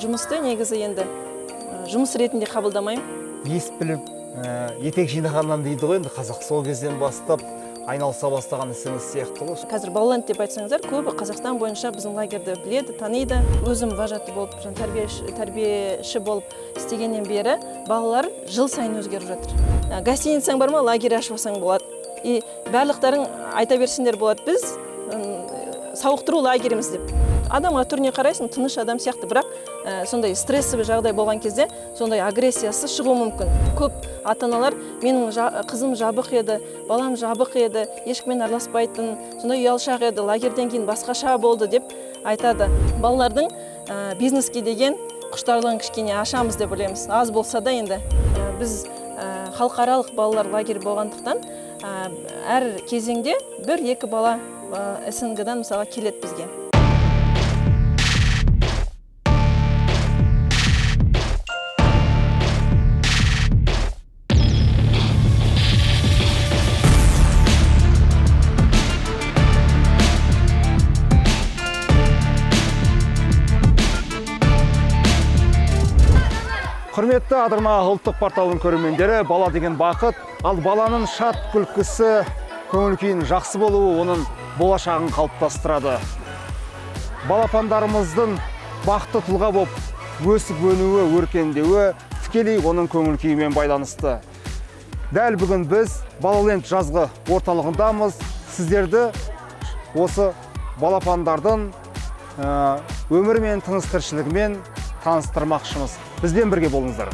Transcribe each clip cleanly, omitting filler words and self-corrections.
жұмысты негізі енді жұмыс ретінде қабылдамаймын. Ес біліп, етек жинағаннан дейді ғой, енді қазақ сол кезден бастап айналыса бастаған ісіңіз сияқты ғой. Қазір Балаланд деп айтсаңыздар, көбі Қазақстан бойынша біздің лагерьді біледі, таниды. Өзім вожатый болып, тәрбиеші болып істегеннен бері балалар жыл сайын өзгеріп жатыр. Гостиницаң бар ма, лагерь ашып алсаң болады. И барлықтарың айта берсеңдер болады, біз сауықтыру лагеріміз деп. Адамға түріне қарайсың, тыныш адам сияқты, бірақ сондай стрессі жағдай болған кезде сондай агрессиясы шығуы мүмкін. Көп ата-аналар менің қызым жабық еді, балам жабық еді, ешкіммен араласпайтын, сондай ұялшақ еді, лагерден кейін басқаша болды деп айтады. Балалардың бизнеске деген құштарлығын кішкене ашамыз деп ойлаймыз. Аз болса да енді біз халықаралық балалар лагері болғандықтан әр кезеңде 1-2 бала СНГ-дан мысалға келеді бізге. Құрметті Адырма ұлттық порталының көрермендері, бала деген бақыт, ал баланың шат күлкісі, көңіл-күйінің жақсы болуы оның болашағын қалыптастырады. Балапандарымыздың бақытты тұлға болып өсіп-өнуі, өркендеуі тікелей оның көңіл-күйімен байланысты. Дәл бүгін біз Балаланд жазғы орталығындамыз. Сіздерді осы балапандардың өмірі мен тыныс-тіршілігімен таныстырмақшымыз. Бізбен бірге болыңыздар.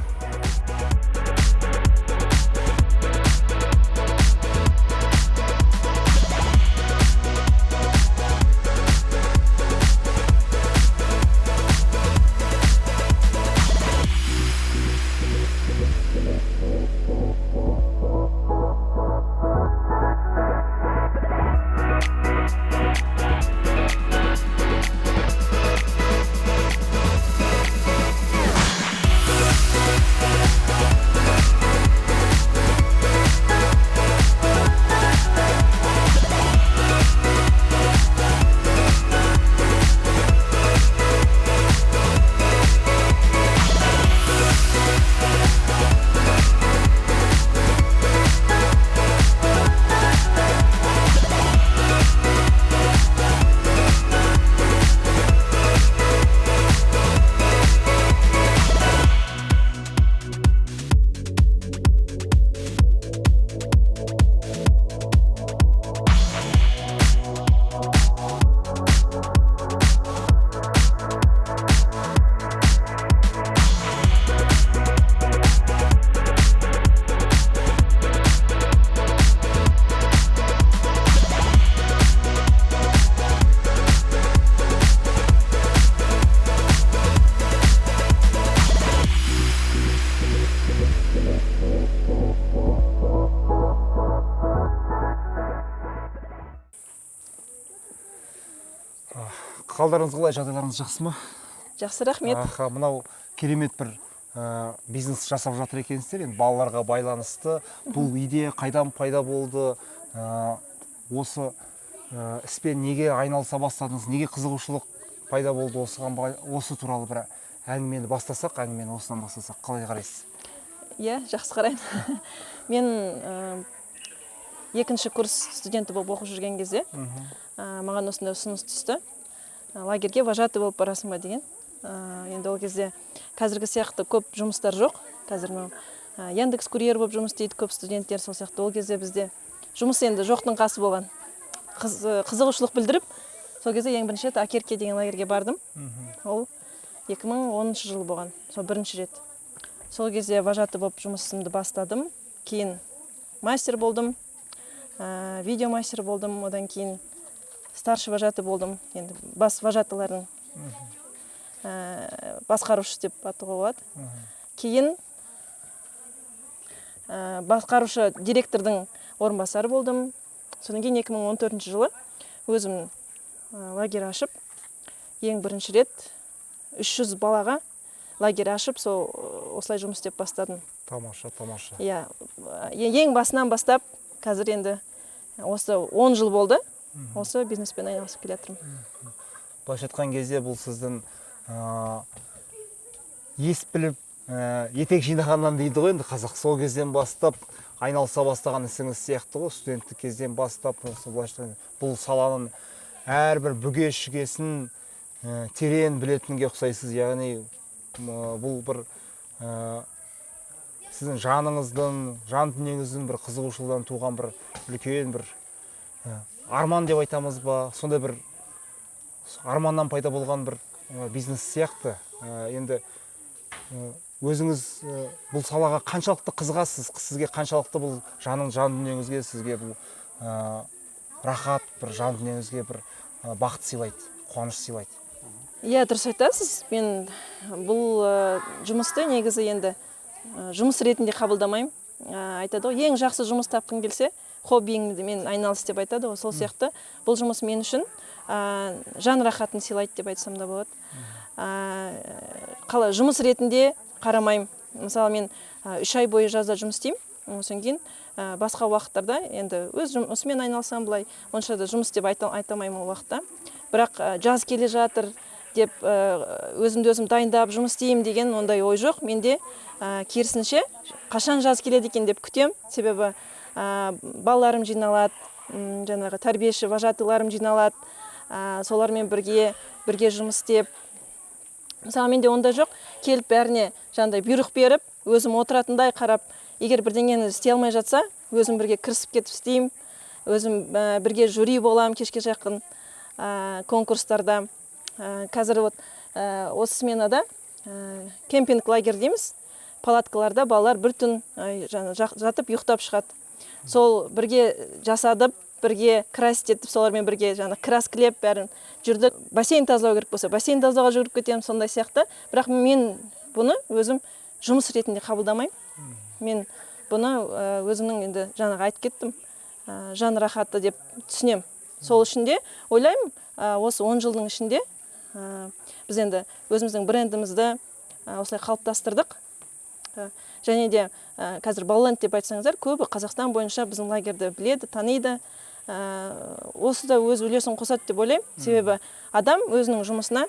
Қалдарыңыз қалай, жағдайларыңыз жақсы ма? Жақсы, рахмет. Мынау керемет бір бизнес жасап жатыр екенсіздер. Енді балаларға байланысты бұл идея қайдан пайда болды? Осы іспен неге айналыса бастадыңыз? Неге қызығушылық пайда болды? Осы туралы бір әңгімені бастасақ, әңгімені осыдан бастасақ, қалай қарайсыз? Иә, жақсы қараймын. Мен 2-ші курс студенті болып оқып жүрген кезде маған осындай ұсыныс түсті. Лагерге вожатый болып барасың ба деген. Енді ол кезде қазіргі сияқты көп жұмыстар жоқ. Қазір Яндекс курьер болып жұмыс істейді көп студенттер, сол сияқты. Ол кезде бізде жұмыс енді жоқтың қасы болған. Қызығушылық білдіріп, сол кезде ең бірінші рет Акерке деген лагерге бардым. Ол 2010 жыл болған. Сол бірінші рет. Сол кезде вожатый болып жұмысымды бастадым. Кейін мастер болдым. Видео мастер болдым. Одан кейін старший вожатый болдым. Енді бас вожатылардың басқарушы деп атауға болады. Кейін басқарушы директордың орынбасары болдым. Содан кейін 2014 жылы өзім лагерь ашып, ең бірінші рет 300 балаға лагерь ашып, осылай жұмыс істеп бастадым. Тамаша, тамаша. Иә, ең басынан бастап, қазір енді осы 10 жыл болды. Осы бизнеспен айналысып келе жатырмын. Былайша айтқан кезде бұл сіздің ес біліп етек жинағаннан дейді ғой, енді қазақ. Сол кезден бастап айналыса бастаған ісіңіз сияқты ғой, студенттік кезден бастап бұл саланың әрбір бүге шүгесін терең білетінге ұқсайсыз. Яғни бұл бір сіздің жаныңыздың, жан дүниеңіздің бір қызығушылығынан туған бір үлкен бір арман деп айтамыз ба, сондай бір арманнан пайда болған бір бизнес сияқты. Енді өзіңіз бұл салаға қаншалықты қызығасыз, сізге қаншалықты бұл жан дүниеңізге, сізге бұл рахат, бір жан дүниеңізге бір бақыт сыйлайды, қуаныш сыйлайды? Иә, дұрыс айтасыз. Мен бұл жұмысты негізі енді жұмыс ретінде қабылдамаймын. Айтады ғой, ең жақсы жұмыс тапқың келсе, хоббиіңді мен айналыс деп айтады ғой. Сол сияқты бұл жұмыс мен үшін жан рахатын сыйлайды деп айтсам да болады. Қалай жұмыс ретінде қарамаймын. Мысалы, мен 3 ай бойы жазда жұмыс істеймін. Одан кейін басқа уақыттарда енді өз жұмысымен айналсам, былай онша да жұмыс деп айтамаймын ол уақытта. Бірақ жаз келе жатыр деп өзімді өзім дайындап жұмыс істеймін деген ондай ой жоқ. Менде керісінше қашан жаз келеді екен деп күтем. Себебі балаларым жиналады, жаңағы тәрбиеші вожатыйларым жиналады. Солармен бірге жұмыс істеп. Мысалы, менде ондай жоқ. Келіп бәріне жаңағыдай бұйрық беріп, өзім отыратындай қарап, егер бірдеңені істей алмай жатса, өзім бірге кірісіп кетіп істеймін. Өзім бірге жюри болам кешке жақын конкурстарда. Қазір осы сменада кемпинг лагерь дейміз. Палаткаларда балалар бір түн жатып ұйықтап шығады. Сол бірге жасадып, бірге красить етіп, солармен бірге краскілеп бәрін жүрдік. Бассейн тазалау керек болса, бассейн тазалауға жүгіріп кетемін, сондай сияқты. Бірақ мен бұны өзім жұмыс ретінде қабылдамаймын. Мен бұны өзімнің енді жаңағы айтып кеттім, жан рахаты деп түсінем. Сол үшін де ойлаймын, осы 10 жылдың ішінде біз енді өзіміздің брендімізді осылай қалыптастырдық. Және де қазір Балланд деп айтсаңыздар, көбі Қазақстан бойынша біздің лагерді біледі, таниды. Осы да өз үлесін қосады деп ойлаймын. Себебі адам өзінің жұмысына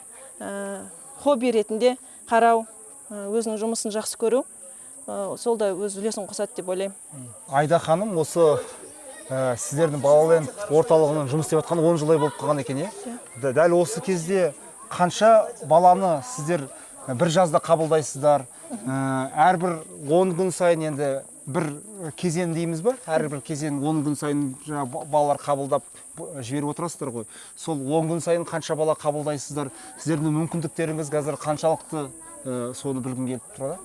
хобби ретінде қарау, өзінің жұмысын жақсы көру, сол да өз үлесін қосады деп ойлаймын. Айда ханым, осы сіздердің Балланд орталығының жұмыс істеп жатқаны 10 жылдай болып қалған екен, е? Дәл осы кезде қанша баланы сіздер бір жазда қабылдайсыздар? Әрбір 10 күн сайын енді бір кезең дейміз ба? Әрбір кезең 10 күн сайын балалар қабылдап жіберіп отырасыздар ғой. Сол 10 күн сайын қанша бала қабылдайсыздар? Сіздердің мүмкіндіктеріңіз қазір қаншалықты, соны білгім келіп тұрады?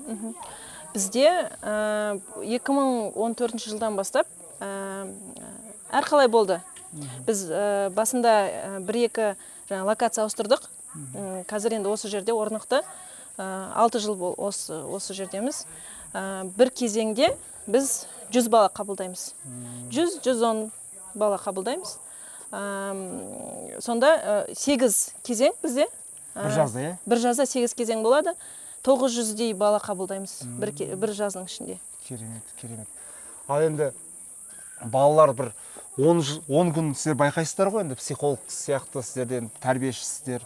Бізде 2014 жылдан бастап әрқалай болды. Біз басында 1-2 локация ауыстырдық. Қазір енді осы жерде орнықты 6 жыл осы жердеміз. Бір кезеңде біз 100 бала қабылдаймыз. 100-110 бала қабылдаймыз. Сонда 8 кезең бізде. Бір жазда, е? Бір жазда 8 кезең болады. 900-дей бала қабылдаймыз бір жаздың ішінде. Керемет. Ал енді балалар бір 10 күн сіздер байқайсыздар ғой, енді психолог сияқты сіздерден тәрбиешісіздер.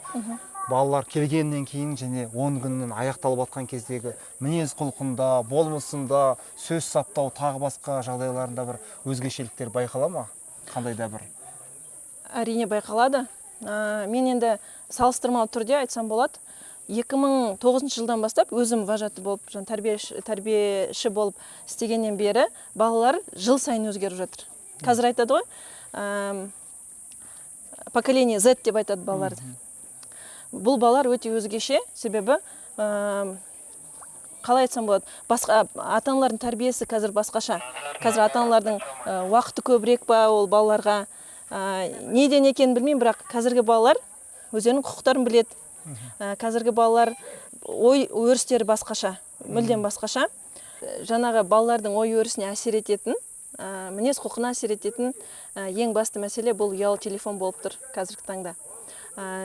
Балалар келгеннен кейін және 10 күннен аяқталып атқан кездегі мінез құлқында, болмысында, сөз саптау, тағы басқа жағдайларында бір өзгешеліктер байқала ма? Қандай да бір? Әрине байқалады. Мен енді салыстырмалы түрде айтсам болады. 2009 жылдан бастап өзім вожаты болып, тәрбиеші болып істегеннен бері балалар жыл сайын өзгеріп жатыр. Қазір айтады ғой, поколение Z деп айтады балаларды. Бұл балалар өте өзгеше, себебі қалай айтсам болады, басқа ата-аналардың тәрбиесі қазір басқаша. Қазір ата-аналардың уақыты көбірек па ол балаларға, неден екенін білмеймін, бірақ қазіргі балалар өздерінің құқықтарын біледі. Қазіргі балалар ой өрістері басқаша, мүлдем басқаша. Жаңағы балалардың ой өрісіне әсер ететін, мінез құлқына әсер ететін ең басты мәселе бұл ұялы телефон болып тұр қазіргі таңда.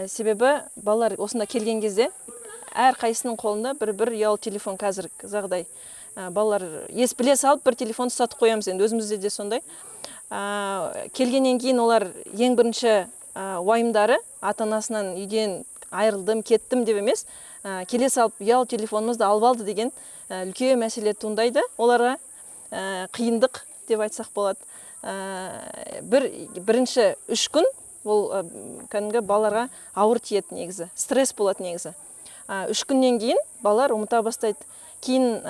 Себебі балалар осында келген кезде әр қайсының қолында бір ұялы телефон қазіргі жағдай. Балалар ес біле салып бір телефон ұстатып қоямыз, енді өзімізде де сондай. Келгеннен кейін олар ең бірінші уайымдары ата-анасынан үйден айырылдым, кеттім деп емес, келе салып ұялы телефонымызды алып алды деген үлкен мәселе туындайды. Оларға қиындық деп айтсақ болады. Бірінші 3 күн бұл кәдімгі балаларға ауыр тиеді негізі, стресс болады негізі. 3 күннен кейін балалар ұмыта бастайды. Кейін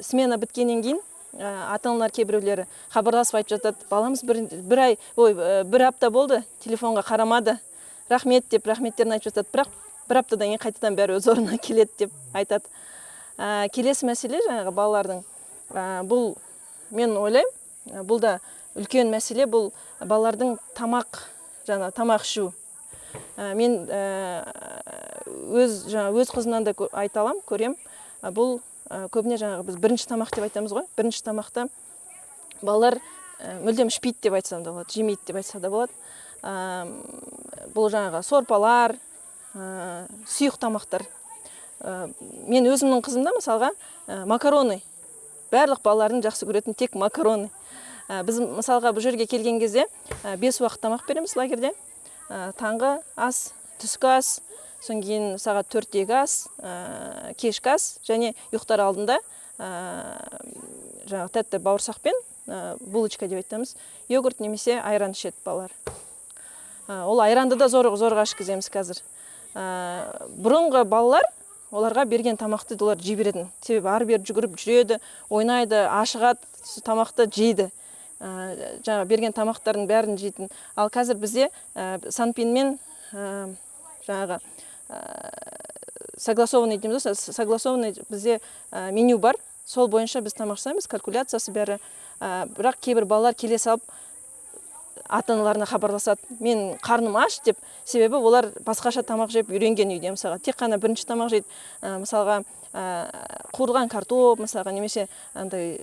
смена біткеннен кейін ата-аналар кейбіреулері хабарласып айтып жатады, баламыз бір апта болды телефонға қарамады, рахмет деп рахметтерін айтып жатады, бірақ бір аптадан кейін қайтадан бәрі өз орнына келеді деп айтады. Келесі мәселе жаңағы балалардың, бұл мен ойлаймын, бұл да үлкен мәселе, бұл балалардың тамақ ішу. Мен өз қызымнан да айта алам, көрем. Бұл көбіне жаңағы біз бірінші тамақ деп айтамыз ғой. Бірінші тамақта балалар мүлдем ішпейді деп айтсам да болады, жемейді деп айтса да болады. Бұл жаңағы сорпалар, сұйық тамақтар. Мен өзімнің қызымда мысалға макароны. Барлық балалардың жақсы көретін тек макароны. Біз мысалға бұл жерге келген кезде 5 уақыт тамақ береміз лагерде. Таңғы ас, түскі ас, соң кейін сағат 4-тегі ас, кешкі ас және ұйықтар алдында жаңағы тәтті бауырсақпен булочка деп айтамыз, йогурт немесе айран ішеді балалар. Ол айранды да зорға ішкіземіз қазір. Бұрынғы балалар оларға берген тамақты олар жей беретін. Себебі ары-бері жүгіріп жүреді, ойнайды, ашығады, тамақты жейді. Жаңа берген тамақтардың бәрін жейтін. Ал қазір бізде санпинмен жаңағы согласованный дейміз, согласованный бізде меню бар. Сол бойынша біз тамақ жасаймыз, калькуляциясы бәрі. Бірақ кейбір балалар келе салып ата-аналарына хабарласады, мен қарным аш деп, себебі олар басқаша тамақ жеп үйренген үйде, мысалға тек қана бірінші тамақ жейді, мысалға қуырылған картоп, мысалға немесе андай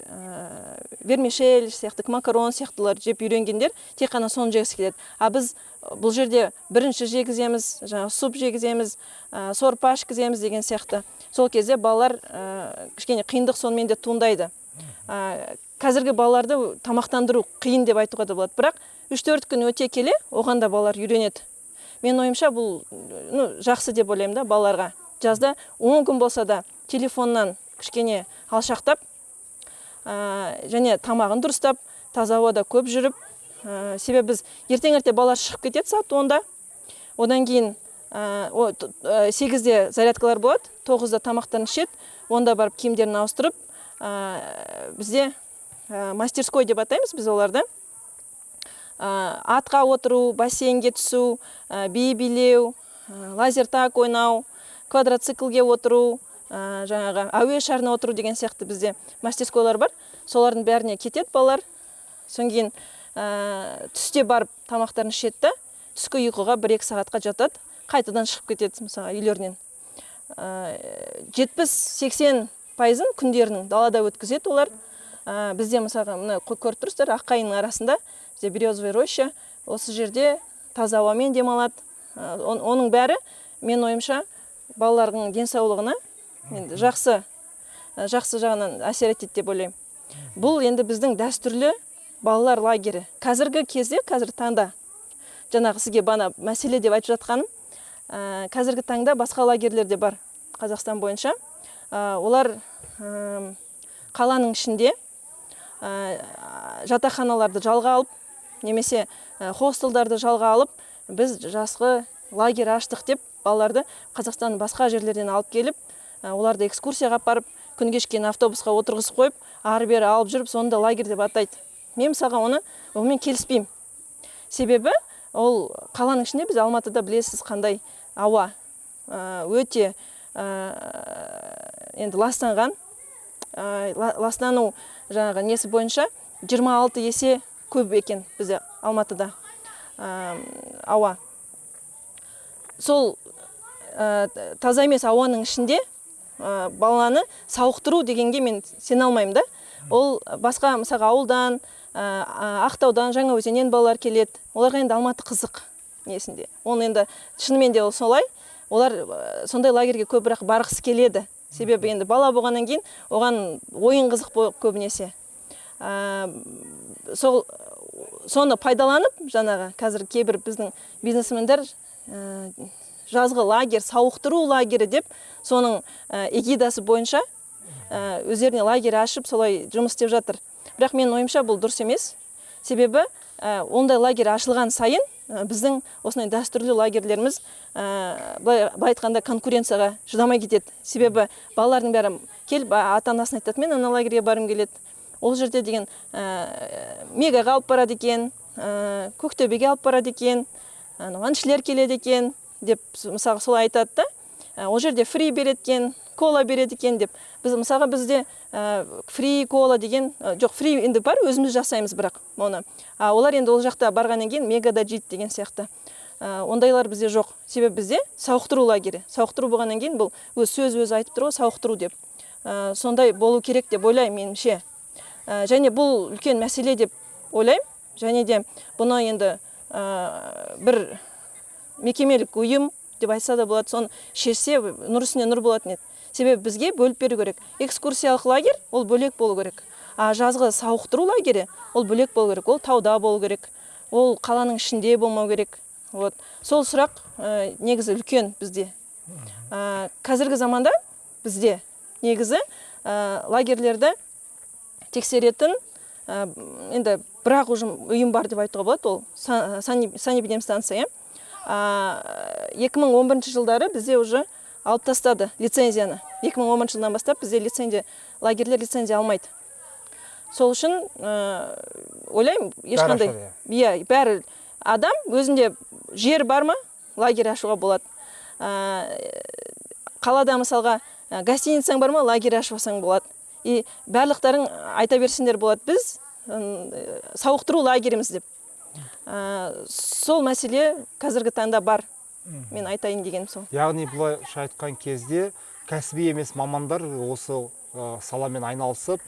вермишель сияқты, макарон сияқтылар жеп үйренгендер тек қана соны жегісі келеді. Біз бұл жерде бірінші жегіземіз, жаңағы суп жегіземіз, сорпа ішкіземіз деген сияқты. Сол кезде балалар кішкене қиындық сонымен де туындайды. Қазіргі балаларды тамақтандыру қиын деп айтуға да болады, бірақ 3-4 күн өте келе, оған да балалар үйренеді. Мен ойымша бұл жақсы деп ойлаймын да балаларға. Жазда 10 күн болса да телефоннан кішкене алшақтап, және тамағын дұрыстап, таза ауада көп жүріп, себебі біз ертең-ерте балалар шығып кетеді сағат 10-да. Одан кейін 8-де зарядкалар болады, 9-да тамақтарын ішеді, 10-да барып киімдерін ауыстырып, бізде мастерской деп атаймыз біз оларды. Атқа отыру, бассейнге түсу, би билеу, лазертаг ойнау, квадроциклге отыру, жаңағы әуе шарына отыру деген сияқты бізде мастерскойлар бар. Солардың бәріне кетеді балалар. Соң кейін түсте барып тамақтарын ішеді, түскі ұйқыға 1-2 сағатқа жатады, қайтадан шығып кетеді мысалы үйлерінен. 70-80% күндерінің далада өткізеді олар. Бізде мысалға көріп тұрсыздар, Аққайының арасында бізде березовая роща, осы жерде таза ауамен демалады. Оның бәрі мен ойымша балалардың денсаулығына жақсы жағынан әсер етеді деп ойлаймын. Бұл енді біздің дәстүрлі балалар лагері. Қазіргі кезде, қазір таңда, жаңағы сізге бана мәселе деп айтып жатқаным, қазіргі таңда басқа лагерлер де бар Қазақстан бойынша. Олар қаланың ішінде жатақханаларды жалға алып, немесе хостелдарды жалға алып, біз жасқы лагерь аштық деп балаларды Қазақстанның басқа жерлерден алып келіп, оларды экскурсияға апарып, күн кешкен автобусқа отырғызып қойып, ары-бері алып жүріп, сонда лагерь деп атайды. Мен мысалға онымен келіспеймін. Себебі ол қаланың ішінде, біз Алматыда білесіз қандай ауа өте енді ластанған. Ластану жаңағы несі бойынша 26 есе көп екен бізде Алматыда ауа. Сол таза емес ауаның ішінде баланы сауықтыру дегенге мен сене алмаймын да. Ол басқа мысалға ауылдан, Ақтаудан, Жаңаөзеннен балалар келеді. Оларға енді Алматы қызық несінде. Оны енді шынымен де ол солай. Олар сондай лагерге көбірек барғысы келеді. Себебі енді бала болғаннан кейін оған ойын қызық көбінесе. Соны пайдаланып, жаңағы қазір кейбір біздің бизнесмендер жазғы лагерь, сауықтыру лагері деп соның эгидасы бойынша өздеріне лагерь ашып солай жұмыс істеп жатыр. Бірақ менің ойымша бұл дұрыс емес. Себебі ондай лагерь ашылған сайын біздің осындай дәстүрлі лагерлеріміз былай айтқанда конкуренцияға шыдамай кетеді. Себебі балалардың бәрі келіп ата-анасын айтады, мен ана лагерьге барғым келеді. Ол жерде деген Мегаға алып барады екен, Көктөбеге алып барады екен, әншілер келеді екен деп мысалға солай айтады да. Ол жерде фри береді екен, кола береді екен деп. Мысалға бізде фри кола деген жоқ, фри енді бар, өзіміз жасаймыз бірақ оны. Олар енді ол жақта барғаннан кейін Мегада жейді деген сияқты. Ондайлар бізде жоқ. Себебі бізде сауықтыру лагері. Сауықтыру болғаннан кейін бұл сөз айтып тұр ғой, сауықтыру деп. Сондай болу керек деп ойлаймын меніңше. Және бұл үлкен мәселе деп ойлаймын. Және де бұны енді бір мекемелік ұйым деп айтса да болады, соны шешсе нұр үстіне нұр болатын еді. Себебі бізге бөліп беру керек. Экскурсиялық лагерь ол бөлек болу керек. Жазғы сауықтыру лагері ол бөлек болу керек. Ол тауда болу керек. Ол қаланың ішінде болмау керек. Сол сұрақ негізі үлкен бізде. Қазіргі заманда бізде негізі лагерлерді тексеретін енді бірақ ұйым бар деп айтуға болады, ол санэпидемстанция. 2011 жылдары бізде уже алып тастады лицензияны. 2011 жылдан бастап бізде лагерлер лицензия алмайды. Сол үшін ойлаймын, ешқандай бәрі адам өзінде жер бар ма, лагерь ашуға болады. Қалада мысалға гостиницаң бар ма, лагерь ашып болады. И барлықтарың айта берсеңдер болады, біз сауықтыру лагеріміз деп. Сол мәселе қазіргі таңда бар. Мен айтайын деген сол. Яғни бұлайша айтқан кезде кәсіби емес мамандар осы саламен айналысып,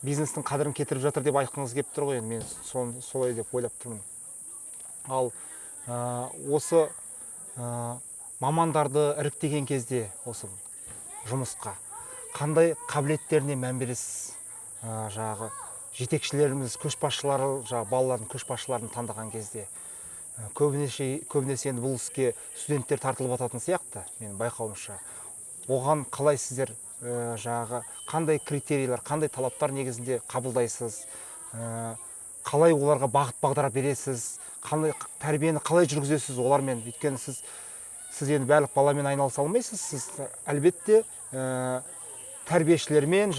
бизнестің қадірін кетіріп жатыр деп айтқыңыз келіп тұр ғой. Мен солай деп ойлап тұрмын. Ал осы мамандарды іріктеген кезде осы жұмысқа қандай қабілеттеріне мән бересіз? Жағы жетекшілеріміз, көшбасшылары, балалардың көшбасшыларын таңдаған кезде көбінесе енді бұл іске студенттер тартылып жататын сияқты, мен байқауымша. Оған қалай сіздер қандай критерийлер, қандай талаптар негізінде қабылдайсыз? Қалай оларға бағыт бағдар бересіз? Тәрбиені қалай жүргізесіз олармен? Өйткені сіз енді барлық баламен айналыса алмайсыз. Сіз әлбетте тәрбиешілермен,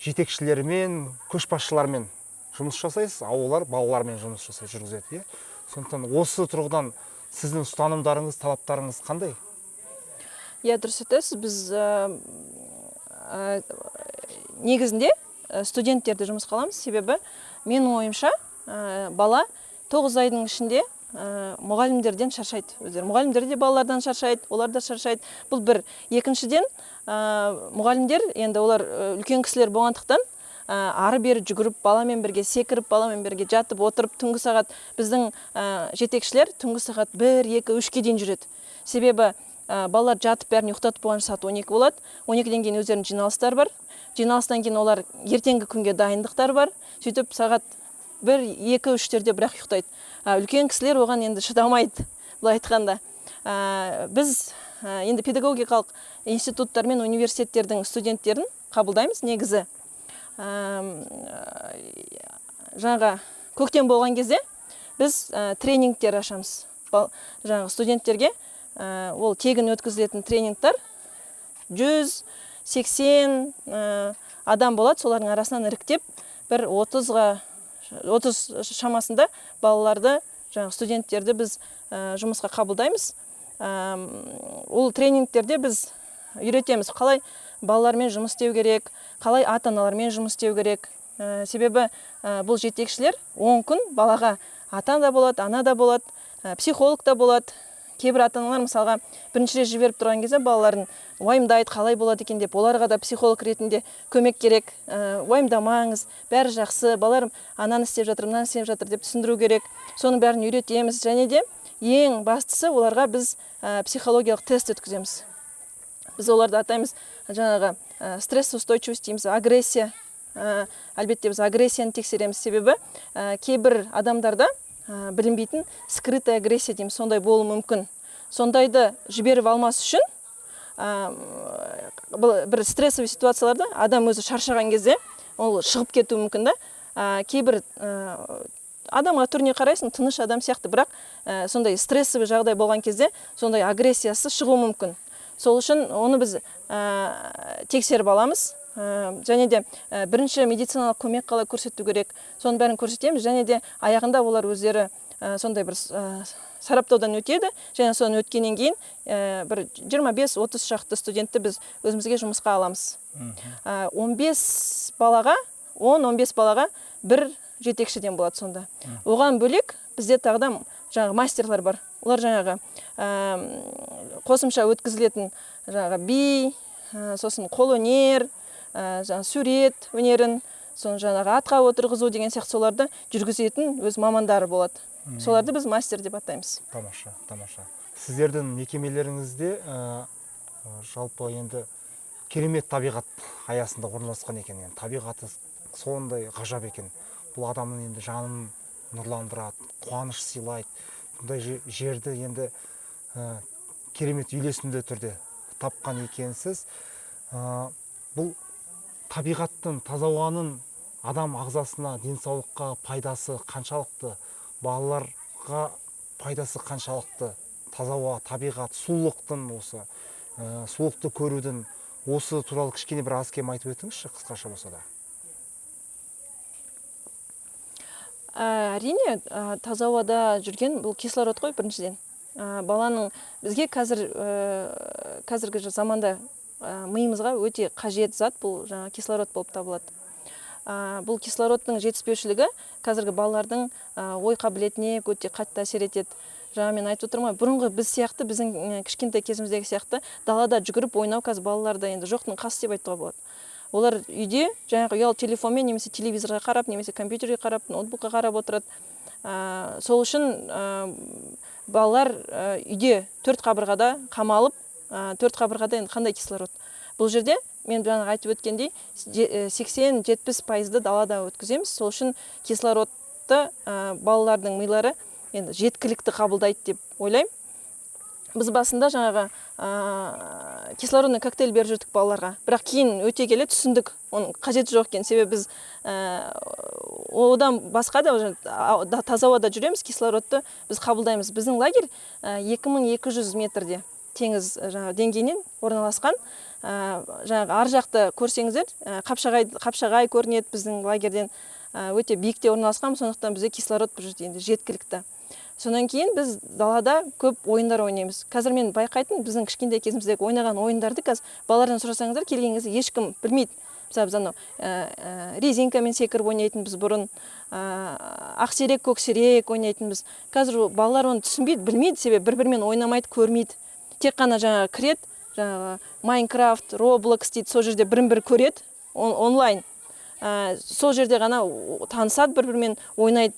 жетекшілермен, көшбасшылармен жұмыс жасайсыз, олар балалармен жұмыс жүргізеді. Сондықтан осы тұрғыдан сіздің ұстанымдарыңыз, талаптарыңыз қандай? Дұрыс айтасыз, біз негізінде студенттерді жұмысқа аламыз. Себебі менің ойымша бала 9 айдың ішінде мұғалімдерден шаршайды. Мұғалімдер де балалардан шаршайды, олар да шаршайды. Бұл бір. Екіншіден, мұғалімдер, енді олар үлкен кісілер болғандықтан, ары бері жүгіріп, баламен бірге секіріп, баламен бірге жатып, отырып, түнгі сағат біздің жетекшілер түнгі сағат 1, 2, 3-ке дейін жүреді. Себебі балалар жатып бәрін ұйықтатып болған сағат 12 болады. 12-ден кейін өздерінің жиналыстар бар. Жиналыстан кейін олар ертеңгі күнге дайындықтар бар. Сөйтіп сағат 1, 2, 3-терде бірақ ұйықтайды. Үлкен кісілер оған енді шыдамайды, бұлай айтқанда. Біз енді педагогикалық институттар мен университеттердің студенттерін қабылдаймыз негізі. Жаңа көктем болған кезде біз тренингтер ашамыз. Жаңа студенттерге ол тегін өткізілетін тренингтар 180 адам болады, солардың арасынан іріктеп бір 30 шамасында балаларды, студенттерді біз жұмысқа қабылдаймыз. Ол тренингтерде біз үйретеміз, қалай балалармен жұмыс істеу керек, қалай ата-аналармен жұмыс істеу керек. Себебі бұл жетекшілер 10 күн балаға ата да болады, ана да болады, психолог да болады. Кейбір ата-аналар мысалға бірінші рет жіберіп тұрған кезде балаларын уайымдайды, қалай болады екен деп, оларға да психолог ретінде көмек керек. Уайымдамаңыз, бәрі жақсы, балаларым ананы істеп жатыр, мынаны істеп жатыр деп түсіндіру керек. Соның бәрін үйретеміз. Және де ең бастысы оларға біз психологиялық тест өткіземіз. Біз оларды атаймыз жаңағы стресс-устойчивость дейміз, агрессия. Әлбетте біз агрессияны тексереміз. Себебі кейбір адамдарда білінбейтін скрытая агрессия дейміз, сондай болуы мүмкін. Сондайды жіберіп алмас үшін бір стрессовый ситуацияларда адам өзі шаршаған кезде ол шығып кетуі мүмкін да. Кейбір адамға түріне қарайсың, тыныш адам сияқты, бірақ сондай стрессовый жағдай болған кезде сондай агрессиясы шығуы мүмкін. Сол үшін оны біз тексеріп аламыз. Және де бірінші медициналық көмек қалай көрсету керек, соның бәрін көрсетеміз. Және де аяғында олар өздері сондай бір сараптаудан өтеді. Және соны өткеннен кейін бір 25-30 шақты студентті біз өзімізге жұмысқа аламыз. 10-15 балаға бір жетекшіден болады сонда. Оған бөлек бізде тағда жаңағы мастерлар бар. Олар жаңағы қосымша өткізілетін жаңағы би, сосын қолөнер, сурет өнерін, соны жаңағы атқа отырғызу деген сияқты соларды жүргізетін өз мамандары болады. Соларды біз мастер деп атаймыз. Тамаша, тамаша. Сіздердің мекемелеріңізде жалпы енді керемет табиғат аясында орналасқан екен. Табиғаты сондай ғажап екен. Бұл адамның енді жанын нұрландырады, қуаныш сыйлайды. Бұндай жерді енді керемет үйлесімді түрде тапқан екенсіз. Бұл табиғаттың, таза ауаның адам ағзасына, денсаулыққа пайдасы қаншалықты, балаларға пайдасы қаншалықты, таза ауа, табиғат, сұлулықтың осы, сұлулықты көрудің осы туралы кішкене бір аз кем айтып өтіңізші, қысқаша болса да. Әрине, таза ауада жүрген бұл кислород қой біріншіден. Баланың бізге қазіргі заманда миымызға өте қажет зат бұл жаңа кислород болып табылады. Бұл кислородтың жетіспеушілігі қазіргі балалардың ой қабілетіне өте қатты әсер етеді. Жаңа мен айтып отырмын, бұрынғы біз сияқты, біздің кішкентай кезіміздегі сияқты далада жүгіріп ойнау қазір балаларда енді жоқтың қасы деп айтуға болады. Олар үйде жаңағы ұялы телефонмен немесе телевизорға қарап, немесе компьютерге қарап, ноутбукқа қарап отырады. Сол үшін балалар үйде төрт қабырғада қамалып, төрт қабырғада енді қандай кислород? Бұл жерде мен жаңағы айтып өткендей 80-70% далада өткіземіз. Сол үшін кислородты балалардың милары енді жеткілікті қабылдайды деп ойлаймын. Біз басында жаңағы кислородный коктейль беріп жүрдік балаларға. Бірақ кейін өте келе түсіндік, оның қажеті жоқ екен. Себебі біз одан басқа да таза ауада жүреміз, кислородты біз қабылдаймыз. Біздің лагерь 2200 метрде теңіз деңгейінен орналасқан. Жаңағы ар жақты көрсеңіздер, Қапшағай көрінеді біздің лагерден, өте биікте орналасқан, сондықтан бізде кислород бір жерде жеткілікті. Сонан кейін біз далада көп ойындар ойнаймыз. Қазір мен байқайтын, біздің кішкентай кезіміздегі ойнаған ойындарды қазір балалардан сұрасаңыздар, келген кезде ешкім білмейді. Мысалы біз анау резинкамен секіріп ойнайтынбыз бұрын, ақсерек, көксерек ойнайтынбыз. Қазір балалар оны түсінбейді, білмейді, себебі бір-бірімен ойнамайды, көрмейді. Тек қана жаңағы кіреді, жаңағы Майнкрафт, Роблокс дейді, сол жерде бірін-бірі көреді, онлайн. Сол жерде ғана танысады, бір-бірімен ойнайды.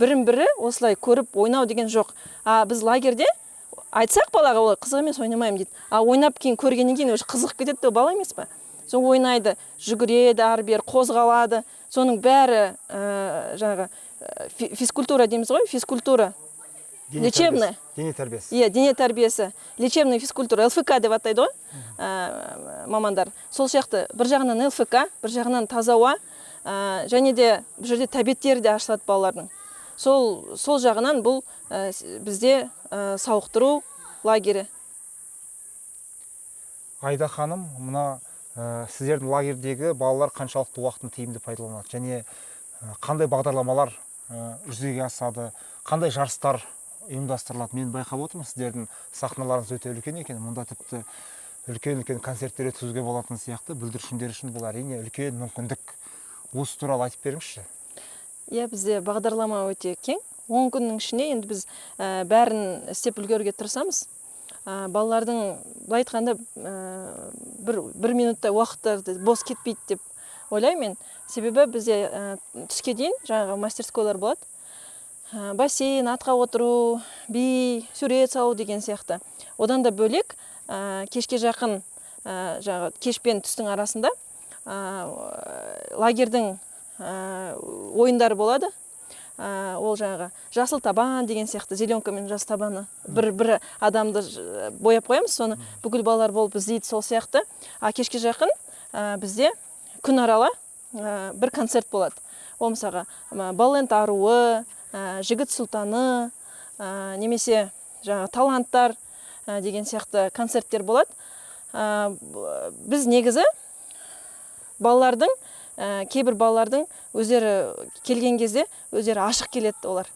Бірін-бірі осылай көріп ойнау деген жоқ. Біз лагерде айтсақ балаға, олай қызық емес, ойнамаймын дейді. Ойнап кейін көргеннен кейін өз қызық кетеді, бала емес па? Сол ойнайды, жүгіреді, ары-бері қозғалады. Соның бәрі жаңағы физкультура дейміз ғой, физкультура. Лечебная. Дене тәрбиесі. Иә, дене тәрбиесі. Лечебная физкультура, ЛФК деп атайды ғой мамандар. Сол сияқты бір жағынан ЛФК, бір жағынан таза ауа, және де бұл жерде тәбеттері де ашылады балалардың. Сол жағынан бұл бізде сауықтыру лагері. Айда ханым, мына сіздердің лагердегі балалар қаншалықты уақытын тиімді пайдаланады және қандай бағдарламалар жүзеге асады, қандай жарыстар ұйымдастырылады? Мен байқап отырмын, сіздердің сахналарыңыз өте үлкен екен. Мұнда тіпті үлкен концерттер өткізуге болатын сияқты. Бүлдіршіндер үшін бұл әрине үлкен мүмкіндік. Осы туралы айтып беріңізші. Иә, бізде бағдарлама өте кең. 10 күннің ішіне енді біз бәрін істеп үлгеруге тырысамыз. Балалардың былай айтқанда бір минуттай уақыттарды бос кетпейді деп ойлаймын мен. Себебі бізде түске дейін жаңағы мастерскойлар болады. Бассейн, атқа отыру, би, сурет салу деген сияқты. Одан да бөлек кешке жақын жаңағы кеш пен түстің арасында лагердің ойындары болады. ол жаңағы жасыл табан деген сияқты, зеленкамен жасыл табаны бір адамды бояп қоямыз, соны бүкіл балалар болып іздейді сол сияқты. Кешке жақын бізде күн арала бір концерт болады. Ол мысалға Балент аруы, жігіт сұлтаны, немесе жаңағы таланттар деген сияқты концерттер болады. Біз негізі балалардың, кейбір балалардың өздері келген кезде өздері ашық келеді олар.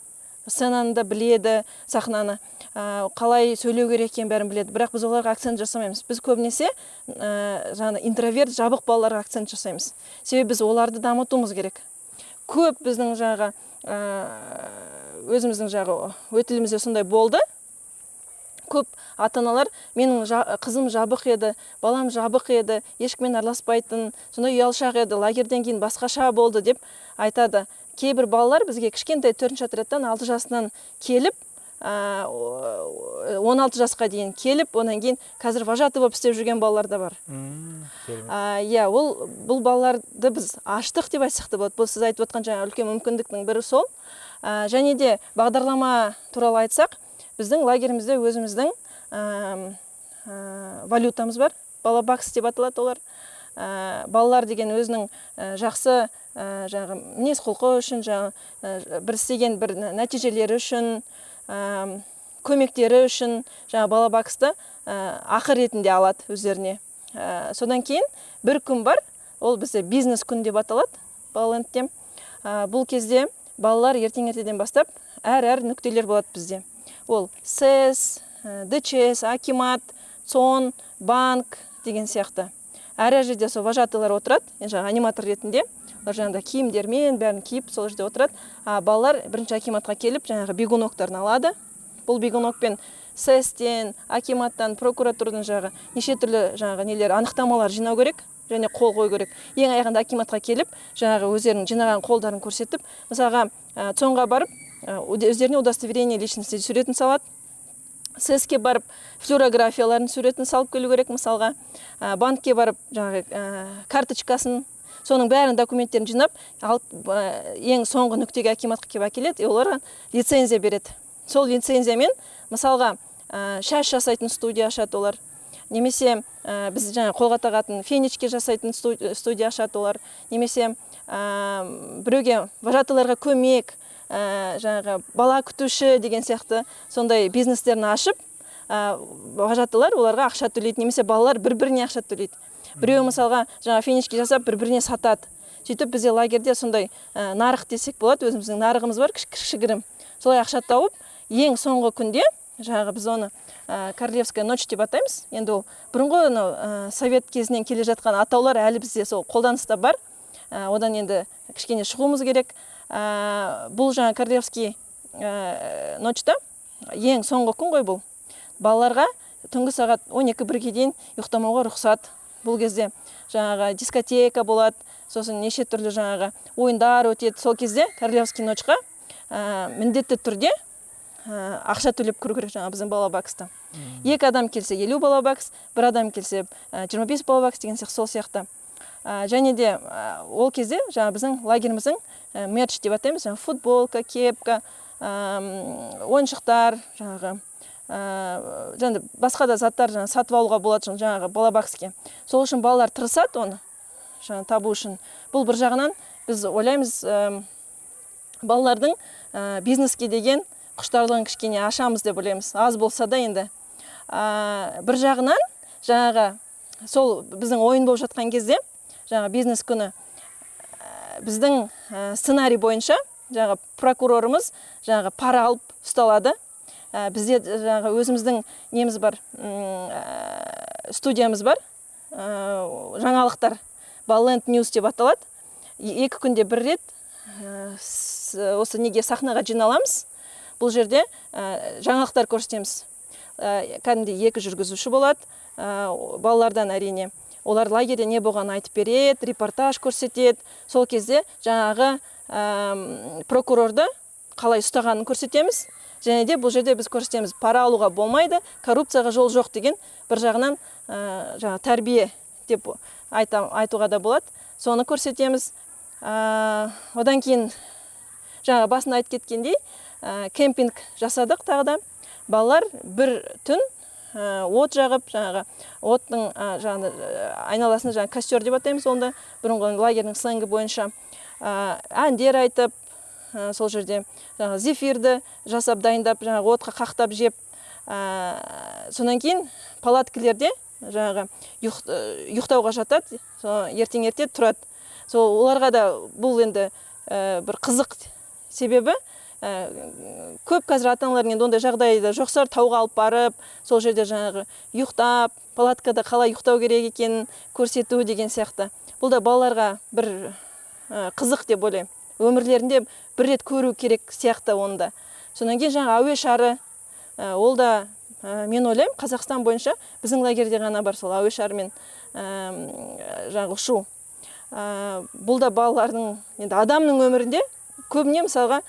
Сценаны да біледі, сахнаны қалай сөйлеу керек екенін бәрін біледі. Бірақ біз оларға акцент жасамаймыз. Біз көбінесе жаңа интроверт, жабық балаларға акцент жасаймыз. Себебі біз оларды дамытуымыз керек. Көп біздің жаңағы өзіміздің жаңағы өтілімізде сондай болды. Көп ата-аналар менің қызым жабық еді, балам жабық еді, ешкіммен араласпайтын, сондай ұялшақ еді, лагерден кейін басқаша болды деп айтады. Кейбір балалар бізге кішкентай 4-ші отрядтан 6 жасынан келіп, 16 жасқа дейін келіп, онан кейін қазір вожатый болып істеп жүрген балалар да бар. Бұл балаларды біз аштық деп айтсақ та болады. Бұл сіз айтып отқан жаңа үлкен мүмкіндіктің бірі сол. Және де бағдарлама туралы айтсақ, біздің лагерімізде өзіміздің валютамыз бар. Балабакс деп аталады олар. Балалар деген өзінің жақсы мінез құлқы үшін, бір істеген бір нәтижелері үшін, көмектері үшін балабаксты ақы ретінде алады өздеріне. Содан кейін бір күн бар, ол бізде бизнес күн деп аталады Балалентте. Бұл кезде балалар ертең-ертеден бастап әр нүктелер болады бізде. Ол СЭС, ДЧС, Акимат, ЦОН, банк деген сияқты. Әр жерде сол вожатыйлар отырады, аниматор ретінде. Олар жаңағыда киімдермен бәрін киіп сол жерде отырады. Балалар бірінші Акиматқа келіп жаңағы бегуноктарын алады. Бұл бегунокпен СЭСтен, Акиматтан, прокуратурадан неше түрлі нелер анықтамалар жинау керек және қол қою керек. Ең аяғында Акиматқа келіп, өздерінің жинаған қолдарын көрсетіп, мысалға ЦОНға барып, өздеріне удостоверение личности суретін салады. СЭСке барып, флюорографияларын суретін салып келу керек, мысалға. Банкке барып, карточкасын, соның бәрін документтерін жинап, ең соңғы нүктеге Акиматқа келіп әкеледі, оларға лицензия береді. Сол лицензиямен, мысалға, шаш жасайтын студия ашады олар. Немесе біз қолға тағатын фенечке жасайтын студия ашады олар. Немесе біреуге вожатыларға көмек, бала күтуші деген сияқты сондай бизнестерін ашып, вожатылар оларға ақша төлейді, немесе балалар бір-біріне ақша төлейді. Біреу мысалға фенечке жасап бір-біріне сатады. Сөйтіп бізде лагерде сондай нарық десек болады, өзіміздің нарығымыз бар, кішігірім. Солай ақша тауып, ең соңғы күнде біз оны Королевская ночь деп атаймыз. Енді ол бұрынғы совет кезінен келе жатқан атаулар әлі бізде сол қолданыста бар. Одан енді кішкене шығуымыз керек. Бұл Королевский ночьта ең соңғы күн ғой бұл. Балаларға түнгі сағат 12-1-ге дейін ұйықтамауға рұқсат. Бұл кезде дискотека болады, сосын неше түрлі ойындар өтеді. Сол кезде Королевский ночьқа міндетті түрде ақша төлеп кіру керек біздің балабакста. 2 адам келсе 50 балабакс, 1 адам келсе 25 балабакс деген сол сияқты. Және де ол кезде біздің лагеріміздің мерч деп атаймыз, футболка, кепка, ойыншықтар, басқа да заттар сатып алуға болады балабакске. Сол үшін балалар тырысады оны табу үшін. Бұл бір жағынан біз ойлаймыз балалардың бизнеске деген құштарлығын кішкене ашамыз деп ойлаймыз. Аз болса да енді. Бір жағынан сол біздің ойын болып жатқан кезде бизнес күні біздің сценарий бойынша прокурорымыз пара алып ұсталады. Бізде өзіміздің неміз бар, студиямыз бар, жаңалықтар, Балент News деп аталады. 2 күнде 1 рет осы неге сахнаға жиналамыз. Бұл жерде жаңалықтар көрсетеміз. Кәдімгідей 2 жүргізуші болады, балалардан әрине. Олар лагерде не болғанын айтып береді, репортаж көрсетеді. Сол кезде прокурорды қалай ұстағанын көрсетеміз. Және де бұл жерде біз көрсетеміз, пара алуға болмайды, коррупцияға жол жоқ деген бір жағынан тәрбие деп айтуға да болады. Соны көрсетеміз. Одан кейін жаңа басында айтып кеткендей кемпинг жасадық тағы да. Балалар бір түн от жағып, жаңағы оттың айналасында жаңа костер деп атаймыз, онда бұрынғы лагердің сленгі бойынша әндер айтып, сол жерде жаңағы зефирді жасап дайындап, жаңағы отқа қақтап жеп, сонан кейін палаткілерде жаңағы ұйықтауға жатады, ертең ерте тұрады. Сол оларға да бұл енді бір қызық себебі көп қазір ата-аналар енді ондай жағдайда жоқсар, тауға алып барып, сол жерде жаңағы ұйықтап, палаткада қалай ұйықтау керек екенін көрсету деген сияқты. Бұл да балаларға бір қызық деп ойлаймын. Өмірлерінде бір рет көру керек сияқты онда. Сонан кейін жаңа әуе шары, ол да мен ойлаймын Қазақстан бойынша біздің лагерде ғана бар сол әуе шарымен жаңағы ұшу. Бұл да балалардың енді адамның өмірінде көбіне мысалға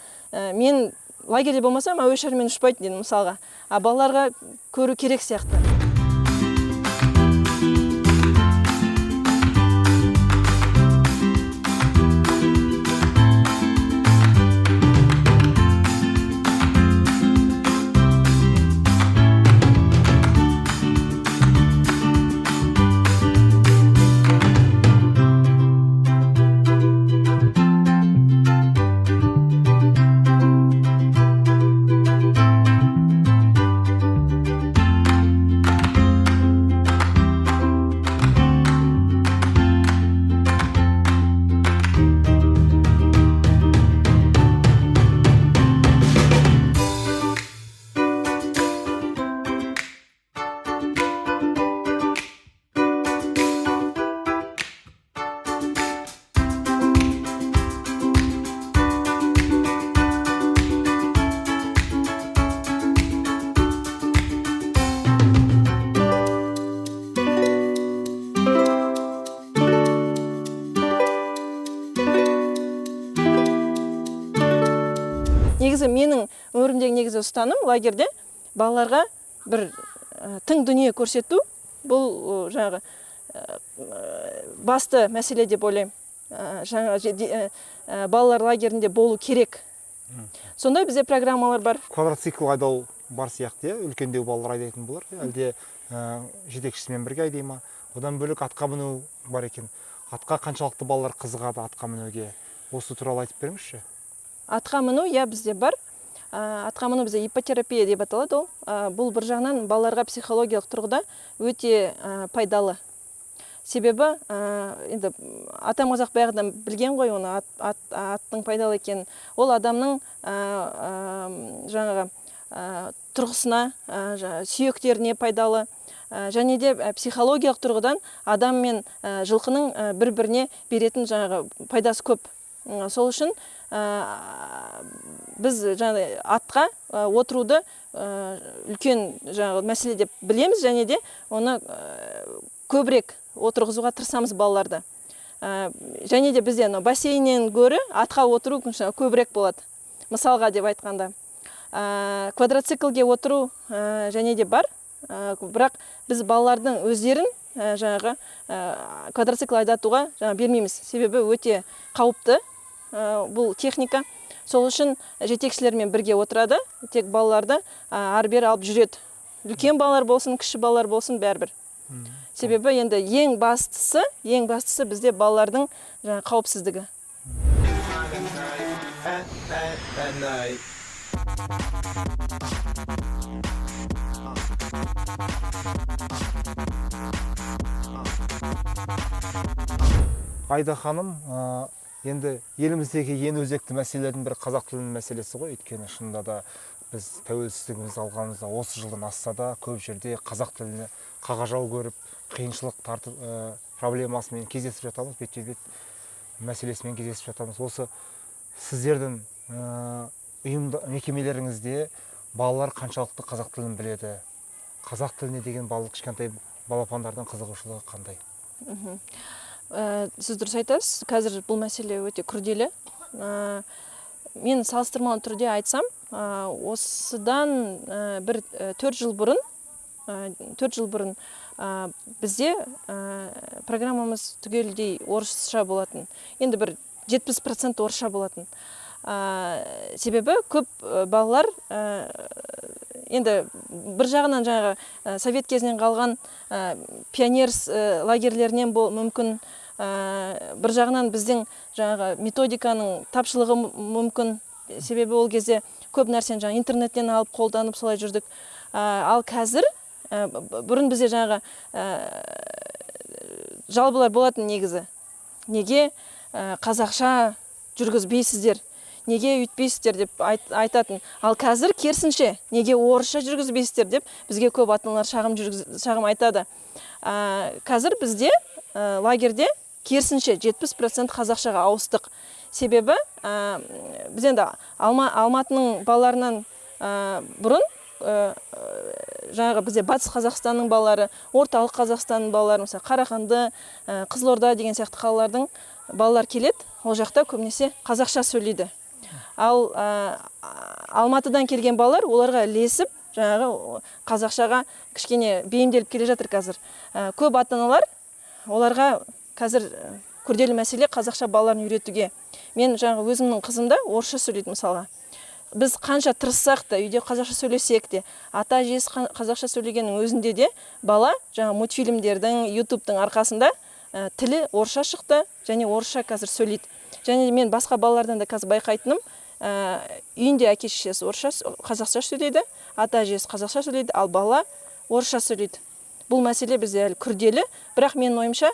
мен лагерде болмасам әуе шарымен ұшпайды деймін мысалға. А балаларға көру керек сияқты. Негізі менің өмірімдегі негізі ұстаным лагерде балаларға бір тың дүние көрсету, бұл жаңағы басты мәселе деп ойлаймын. Балалар лагерінде болу керек. Сондай бізде программалар бар. Квадроцикл айдау бар сияқты, үлкендеу балалар айдайтын болар, әлде жетекшісімен бірге айдай ма? Одан бөлек атқа міну бар екен. Атқа қаншалықты балалар қызығады атқа мінуге? Осы туралы айтып беріңізші. Атқа міну, бізде бар. Атқа міну бізде иппотерапия деп аталады ол. Бұл бір жағынан балаларға психологиялық тұрғыда өте пайдалы. Себебі, енді атамқазақ баяғыдан білген ғой оны, аттың пайдалы екенін. Ол адамның жаңағы тұрғысына, сүйектеріне пайдалы. Және де психологиялық тұрғыдан адам мен жылқының бір-біріне беретін жаңағы пайдасы көп. Сол үшін біз атқа отыруды үлкен мәселе деп білеміз, және де оны көбірек отырғызуға тырысамыз балаларды. Және де бізде бассейннен гөрі атқа отыру көбірек болады. Мысалға деп айтқанда. Квадроциклге отыру және де бар. Бірақ біз балалардың өздерін квадроцикл айдатуға бермейміз. Себебі өте қауіпті бұл техника. Сол үшін жетекшілермен бірге отырады. Тек балаларды ары-бері алып жүреді. Үлкен балалар болсын, кіші балалар болсын, бәрібір. Себебі енді ең бастысы бізде балалардың қауіпсіздігі. Айда ханым, енді еліміздегі ең өзекті мәселелердің бірі қазақ тілінің мәселесі ғой. Өйткені шынында да біз тәуелсіздігімізді алғанымызда осы жылдан асса да көп жерде қазақ тіліне қағажау көріп, қиыншылық тартып, проблемасымен кездесіп жатамыз, бетпе-бет мәселесімен кездесіп жатамыз. Осы сіздердің мекемелеріңізде балалар қаншалықты қазақ тілін біледі? Қазақ тіліне деген кішкентай балапандардың қызығушылығы қандай? Сіз дұрыс айтасыз, қазір бұл мәселе өте күрделі. Мен салыстырмалы түрде айтсам, осыдан бір 4 жыл бұрын бізде программамыз түгелдей орысша болатын. Енді бір 70% орысша болатын. Себебі көп балалар енді бір жағынан жаңағы совет кезінен қалған пионер лагерлерінен мүмкін, бір жағынан біздің жаңағы методиканың тапшылығы мүмкін, себебі ол кезде көп нәрсені жаңа интернеттен алып қолданып солай жүрдік. Ал қазір бұрын бізде жаңағы жалбылар болатын негізі. Неге қазақша жүргізбейсіздер, неге үйтпейсіздер деп айтатын. Ал қазір керісінше, неге орысша жүргізбейсіздер деп бізге көп ата-аналар шағым айтады. Қазір бізде лагерде керісінше 70% қазақшаға ауыстық. Себебі біз енді Алматының балаларынан бұрын жаңағы бізде батыс Қазақстанның балалары, орталық Қазақстанның балалары, мысалы Қарағанды, Қызылорда деген сияқты қалалардың балалар келеді. Ол жақта көбінесе қазақша сөйлейді. Ал Алматыдан келген балалар оларға ілесіп, жаңағы қазақшаға кішкене бейімделіп келе жатыр қазір. Көп ата-аналар оларға қазір күрделі мәселе қазақша балаларын үйретуге. Мен жаңағы өзімнің қызымда орысша сөйлейді мысалға. Біз қанша тырыссақ та, үйде қазақша сөйлесек те, ата-әжесі қазақша сөйлегеннің өзінде де бала жаңа мультфильмдердің, ютубтың арқасында тілі орысша шықты және орысша қазір сөйлейді. Және мен басқа балалардан да қазір байқайтыным, үйінде әке-шешесі қазақша сөйлейді, ата-әжесі қазақша сөйлейді, ал бала орысша сөйлейді. Бұл мәселе бізде әлі күрделі, бірақ менің ойымша,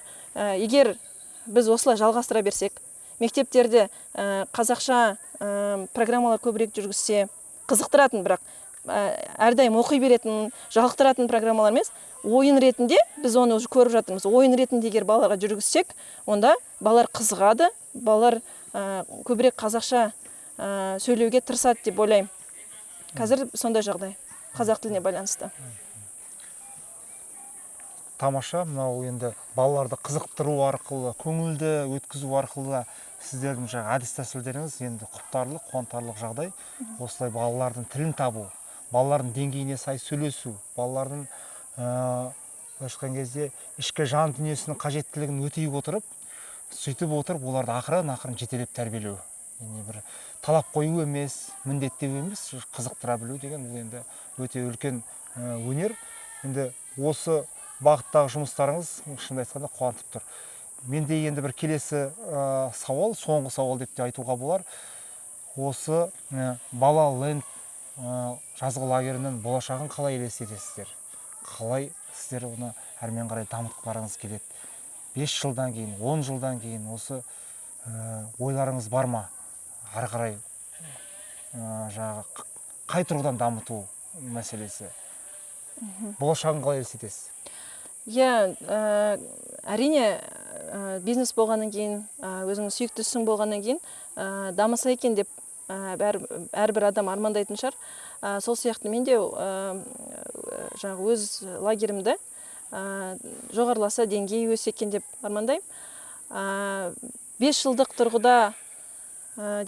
егер біз осылай жалғастыра берсек, мектептерде қазақша программалар көбірек жүргізсе, қызықтыратын, бірақ әрдайым оқи беретін, жалықтыратын программалар емес, ойын ретінде біз оны уже көріп жатырмыз. Ойын ретінде егер балаларға жүргізсек, онда балалар қызығады, балалар көбірек қазақша сөйлеуге тырысады деп ойлаймын. Қазір сондай жағдай, қазақ тіліне байланысты. Тамаша, мынау енді балаларды қызықтыру арқылы, көңілді өткізу арқылы сіздердің жаңағы әдіс тәсілдеріңіз енді құптарлық, қуантарлық жағдай. Осылай балалардың тілін табу, балалардың деңгейіне сай сөйлесу, балалардың былайша кезде ішкі жан дүниесінің қажеттілігін өтей отырып, сөйтіп отырып, оларды ақырын жетелеп тәрбиелеу. Яғни бір талап қою емес, міндеттеу емес, қызықтыра білу деген бұл енді өте үлкен өнер. Енді осы бағыттағы жұмыстарыңыз шынымды айтқанда қуантып тұр. Менде енді бір келесі сауал, соңғы сауал деп те айтуға болар. Осы бала ленд жазғы лагерінің болашағын қалай елестетесіздер? Қалай сіздер оны әрмен қарай дамытып барыңыз келеді? 5 жылдан кейін, 10 жылдан кейін осы ойларыңыз бар ма? Ары қарай жаңағы қай тұрғыдан дамыту мәселесі? Болашағын қалай елестетесіз? Әрине, бизнес болғаннан кейін, өзіңіз сүйікті ісің болғаннан кейін, дамыса екен деп әрбір адам армандайтын шығар. Сол сияқты мен де жаңағы өз лагерімді жоғарыласа деңгейі өссе екен деп армандаймын. 5 жылдық тұрғыда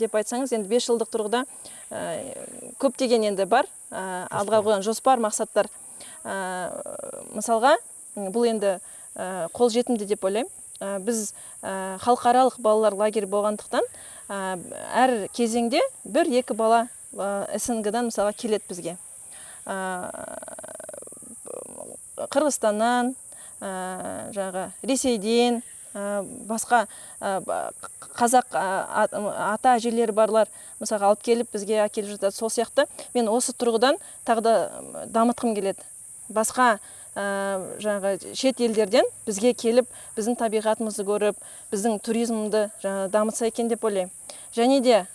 деп айтсаңыз, енді 5 жылдық тұрғыда көптеген енді бар, алдыға қойған жоспар, мақсаттар. Мысалға, бұл енді қолжетімді деп ойлаймын. Біз халықаралық балалар лагері болғандықтан, әр кезеңде 1-2 бала СНГ-дан мысалға келеді бізге. Қырғызстаннан, Ресейден, басқа қазақ ата-әжелері барлар мысалға алып келіп бізге әкеліп жатады. Сол сияқты мен осы тұрғыдан тағы да дамытқым келеді. Басқа шет елдерден бізге келіп, біздің табиғатымызды көріп, біздің туризмді дамытса екен деп ойлаймын. Және де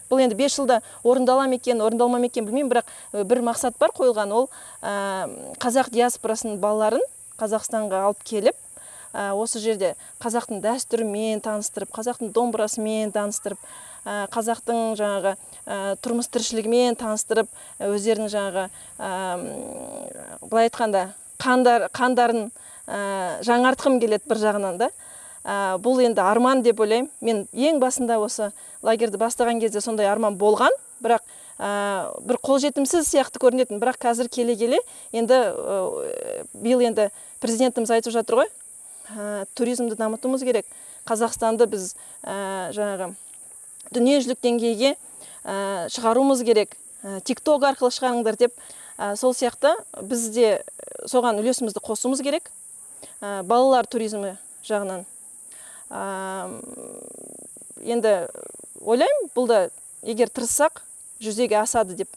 бұл енді 5 жылда орындала ма екен, орындалмай ма екен білмеймін, бірақ бір мақсат бар қойылған, ол қазақ диаспорасының балаларын Қазақстанға алып келіп, осы жерде қазақтың дәстүрімен таныстырып, қазақтың домбырасымен таныстырып, қазақтың жаңағы тұрмыс тіршілігімен таныстырып, өздерінің жаңағы былай айтқанда қандарын жаңартқым келеді бір жағынан да. Бұл енді арман деп ойлаймын. Мен ең басында осы лагерді бастаған кезде сондай арман болған, бірақ бір қолжетімсіз сияқты көрінетін, бірақ қазір келе-келе енді биыл енді президентіміз айтып жатыр ғой, туризмді дамытуымыз керек. Қазақстанды біз жаңағы дүниежүзілік деңгейге шығаруымыз керек. TikTok арқылы шығарыңдар деп, сол сияқты біз де соған үлесімізді қосуымыз керек. Балалар туризмі жағынан. Енді ойлаймын, бұл да егер тырыссақ, жүзеге асады деп.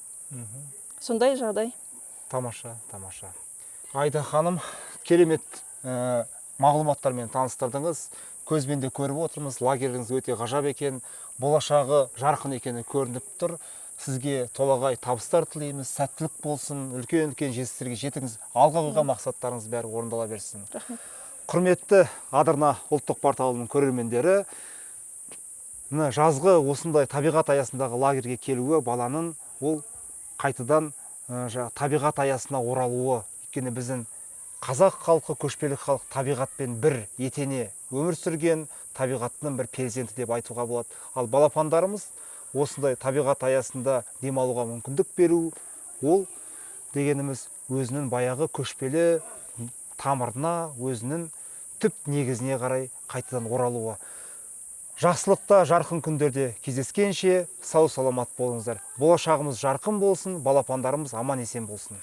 Сондай жағдай. Тамаша, тамаша. Айда ханым, керемет мағлұматтармен таныстырдыңыз. Көзбен де көріп отырмыз, лагеріңіз өте ғажап екен, болашағы жарқын екені көрініп тұр. Сізге толағай табыстар тілейміз, сәттілік болсын, үлкен-үлкен жетістіктерге жетіңіз, алға қойған мақсаттарыңыз бәрі орындала берсін. Құрметті Адырна ұлттық порталының көрермендері, жазғы осындай табиғат аясындағы лагерге келуі баланың ол қайтадан табиғат аясына оралуы. Өйткені біздің қазақ халқы, көшпелі халық табиғатпен бір етене өмір сүрген табиғаттың бір перзенті деп айтуға болады. Ал балапандарымыз осындай табиғат аясында демалуға мүмкіндік беру, ол дегеніміз өзінің баяғы көшпелі тамырына, өзінің түп негізіне қарай қайтадан оралуы. Жақсылықта, жарқын күндерде кездескенше сау саламат болыңыздар. Болашағымыз жарқын болсын, балапандарымыз аман есен болсын.